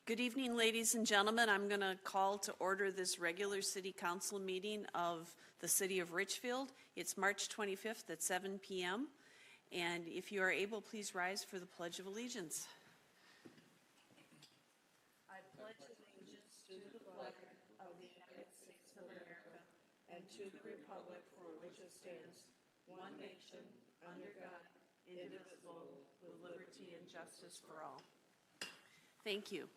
Good evening, ladies and gentlemen. I'm going to call to order this regular City Council meeting of the City of Richfield. It's March 25th at 7 p.m. And if you are able, please rise for the Pledge of Allegiance. I pledge allegiance to the flag of the United States of America and to the republic for which it stands, one nation, under God, indivisible, with liberty and justice for all. Thank you.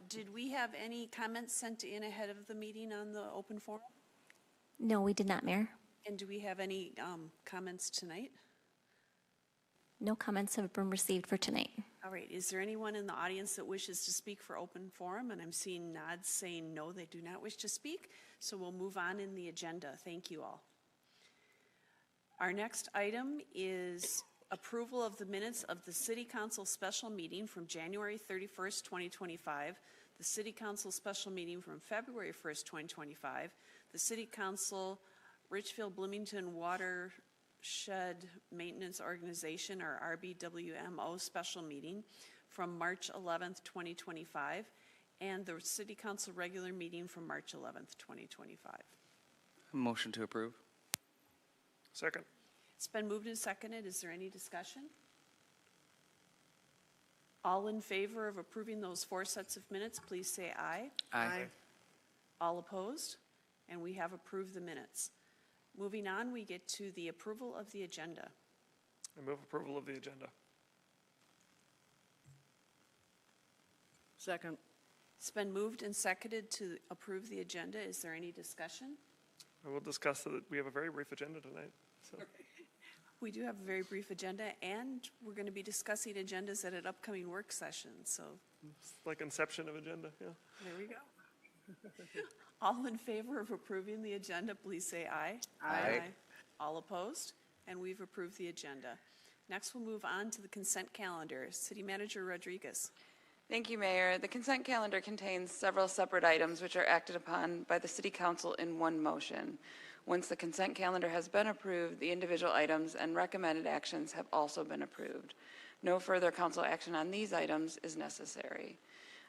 Did we have any comments sent in ahead of the meeting on the open forum? No, we did not, Mayor. And do we have any comments tonight? No comments have been received for tonight. All right. Is there anyone in the audience that wishes to speak for open forum? And I'm seeing nods saying no, they do not wish to speak. So we'll move on in the agenda. Thank you all. Our next item is approval of the minutes of the City Council special meeting from January 31st, 2025, the City Council special meeting from February 1st, 2025, the City Council Richfield Bloomington Watershed Maintenance Organization, or RBWMO, special meeting from March 11th, 2025, and the City Council regular meeting from March 11th, 2025. Motion to approve. Second. It's been moved and seconded. Is there any discussion? All in favor of approving those four sets of minutes, please say aye. Aye. All opposed? And we have approved the minutes. Moving on, we get to the approval of the agenda. I move approval of the agenda. Second. It's been moved and seconded to approve the agenda. Is there any discussion? I will discuss that we have a very brief agenda tonight. So. We do have a very brief agenda, and we're going to be discussing agendas at an upcoming work session. So It's like inception of agenda, yeah. there we go. All in favor of approving the agenda, please say aye. Aye. All opposed? And we've approved the agenda. Next, we'll move on to the consent calendar. City Manager Rodriguez. Thank you, Mayor. The consent calendar contains several separate items which are acted upon by the City Council in one motion. Once the consent calendar has been approved, the individual items and recommended actions have also been approved. No further council action on these items is necessary.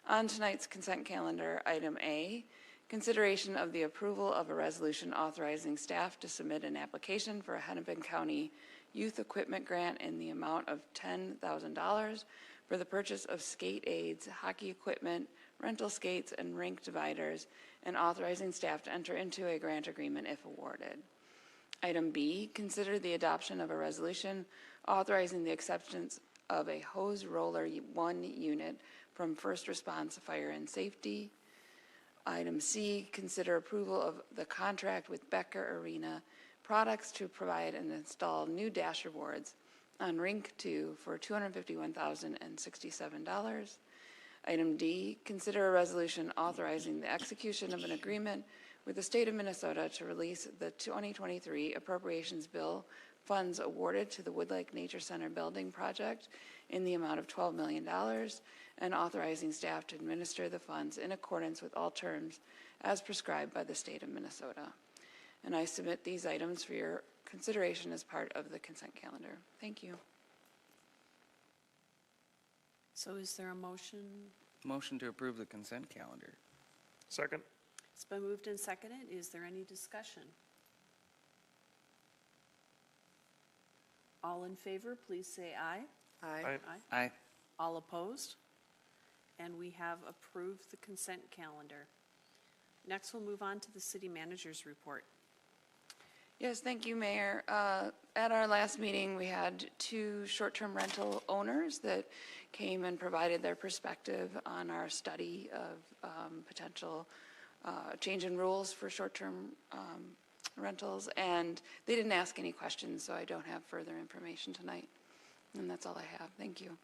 On tonight's consent calendar, item A, consideration of the approval of a resolution authorizing staff to submit an application for a Hennepin County Youth Equipment Grant in the amount of $10,000 for the purchase of skate aids, hockey equipment, rental skates, and rink dividers, and authorizing staff to enter into a grant agreement if awarded. Item B, consider the adoption of a resolution authorizing the acceptance of a hose roller 1 unit from First Response Fire and Safety. Item C, consider approval of the contract with Becker Arena Products to provide and install new dasher boards on Rink 2 for $251,067. Item D, consider a resolution authorizing the execution of an agreement with the state of Minnesota to release the 2023 appropriations bill funds awarded to the Woodlake Nature Center building project in the amount of $12 million and authorizing staff to administer the funds in accordance with all terms as prescribed by the state of Minnesota. And I submit these items for your consideration as part of the consent calendar. Thank you. So is there a motion? Motion to approve the consent calendar. Second. It's been moved and seconded. Is there any discussion? All in favor, please say aye. Aye. Aye. All opposed? And we have approved the consent calendar. Next, we'll move on to the city manager's report. Yes, thank you, Mayor. At our last meeting, we had 2 short-term rental owners that came and provided their perspective on our study of potential change in rules for short-term rentals, and they didn't ask any questions, so I don't have further information tonight. And that's all I have. Thank you.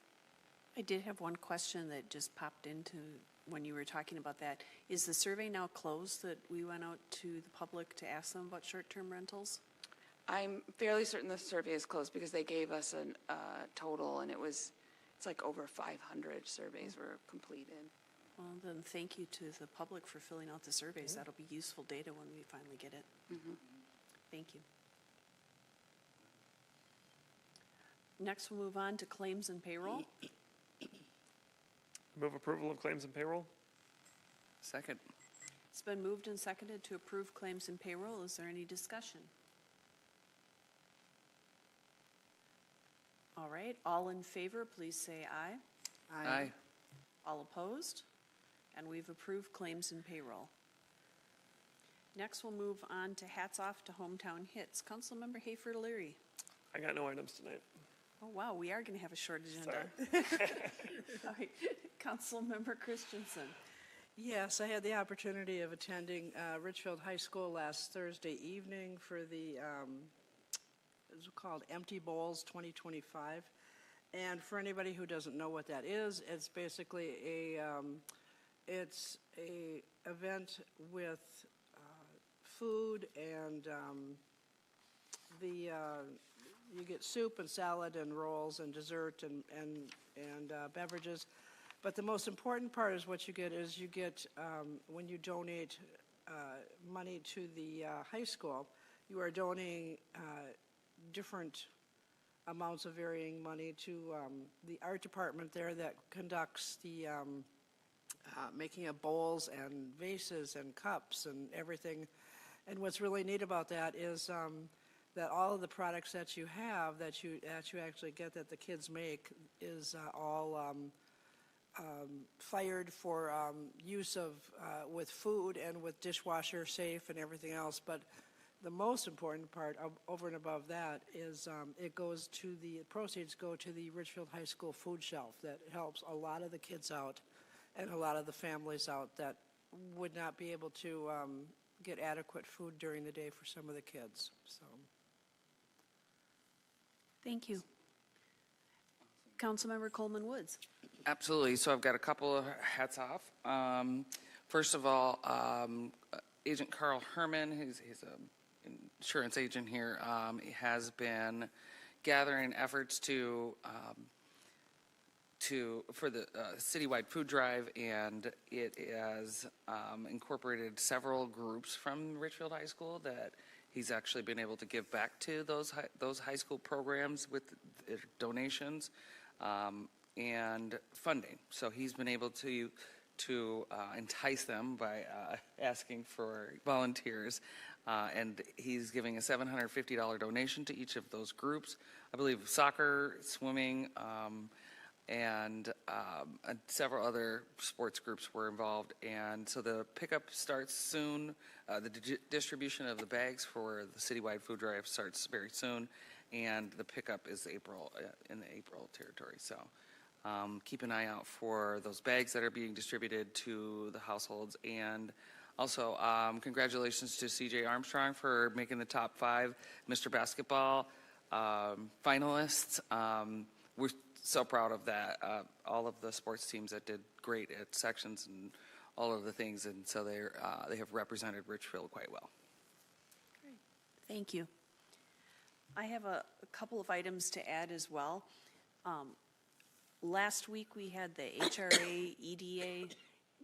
I did have one question that just popped into when you were talking about that. Is the survey now closed that we went out to the public to ask them about short-term rentals? I'm fairly certain the survey is closed because they gave us a total, and it's like over 500 surveys were completed. Well, then thank you to the public for filling out the surveys. That'll be useful data when we finally get it. Thank you. Next, we'll move on to claims and payroll. Move approval of claims and payroll. Second. It's been moved and seconded to approve claims and payroll. Is there any discussion? All right, all in favor, please say aye. Aye. All opposed? And we've approved claims and payroll. Next, we'll move on to hats off to hometown hits. Councilmember Hayford Leary. I got no items tonight. Oh, wow, we are going to have a short agenda. All right, Councilmember Christensen. Yes, I had the opportunity of attending Richfield High School last Thursday evening for the, it was called Empty Bowls 2025. And for anybody who doesn't know what that is, it's basically it's a event with food and you get soup and salad and rolls and dessert and beverages. But the most important part is what you get is when you donate money to the high school, you are donating different amounts of varying money to the art department there that conducts the making of bowls and vases and cups and everything. And what's really neat about that is that all of the products that you have that you actually get that the kids make is all fired for use of with food and with dishwasher safe and everything else. But the most important part over and above that is the proceeds go to the Richfield High School food shelf that helps a lot of the kids out and a lot of the families out that would not be able to get adequate food during the day for some of the kids. So. Thank you. Councilmember Coleman Woods. Absolutely. So I've got a couple of hats off. First of all, Agent Carl Herman, he's an insurance agent here, has been gathering efforts for the citywide food drive, and it has incorporated several groups from Richfield High School that he's actually been able to give back to those high school programs with donations and funding. So he's been able to entice them by asking for volunteers, and he's giving a $750 donation to each of those groups. I believe soccer, swimming, and several other sports groups were involved. And so the pickup starts soon. The distribution of the bags for the citywide food drive starts very soon, and the pickup is in the April territory. So keep an eye out for those bags that are being distributed to the households. And also, congratulations to CJ Armstrong for making the top 5 Mr. Basketball finalists. We're so proud of that. All of the sports teams that did great at sections and all of the things, and so they have represented Richfield quite well. Great. Thank you. I have a couple of items to add as well. Last week we had the HRA EDA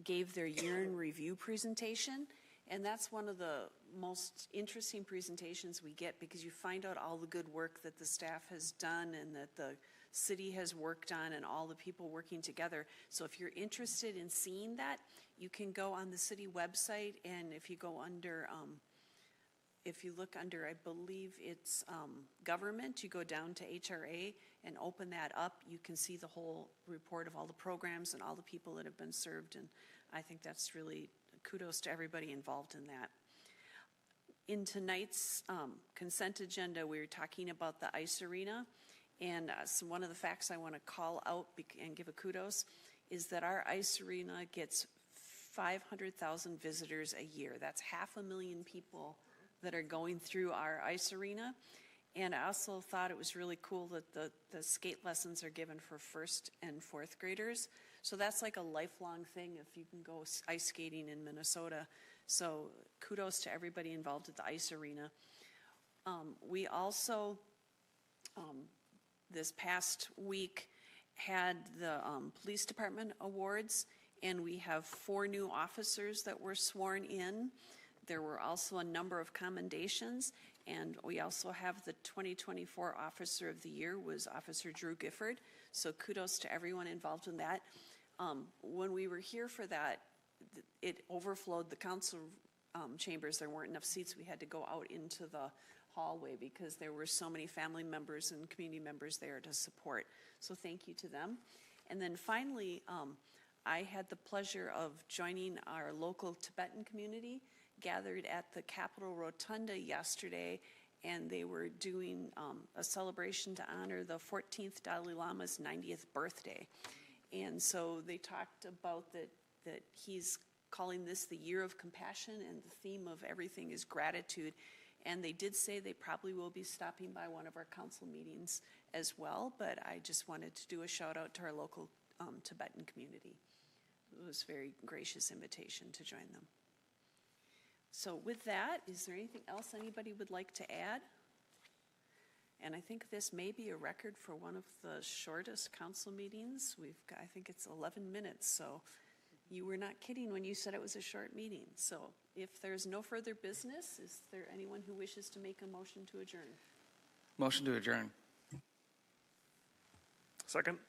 gave their year in review presentation, and that's one of the most interesting presentations we get because you find out all the good work that the staff has done and that the city has worked on and all the people working together. So if you're interested in seeing that, you can go on the city website, and if you go under, if you look under, I believe it's government, you go down to HRA and open that up, you can see the whole report of all the programs and all the people that have been served, and I think that's really kudos to everybody involved in that. In tonight's consent agenda, we were talking about the ice arena. And so one of the facts I want to call out and give a kudos is that our ice arena gets 500,000 visitors a year. That's 500,000 people that are going through our ice arena. And I also thought it was really cool that the skate lessons are given for 1st and 4th graders. So that's like a lifelong thing if you can go ice skating in Minnesota. So kudos to everybody involved at the ice arena. We also this past week had the police department awards, and we have 4 new officers that were sworn in. There were also a number of commendations, and we also have the 2024 Officer of the Year was Officer Drew Gifford. So kudos to everyone involved in that. When we were here for that, it overflowed the council chambers. There weren't enough seats. We had to go out into the hallway because there were so many family members and community members there to support. So thank you to them. And then finally, I had the pleasure of joining our local Tibetan community gathered at the Capitol Rotunda yesterday, and they were doing a celebration to honor the 14th Dalai Lama's 90th birthday. And so they talked about that he's calling this the year of compassion, and the theme of everything is gratitude. And they did say they probably will be stopping by one of our council meetings as well, but I just wanted to do a shout out to our local Tibetan community. It was a very gracious invitation to join them. So with that, is there anything else anybody would like to add? And I think this may be a record for one of the shortest council meetings. We've got, I think it's 11 minutes, so you were not kidding when you said it was a short meeting. So if there's no further business, is there anyone who wishes to make a motion to adjourn? Motion to adjourn. Second?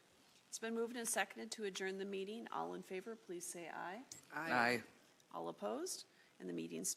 It's been moved and seconded to adjourn the meeting. All in favor, please say aye. Aye. All opposed? And the meeting's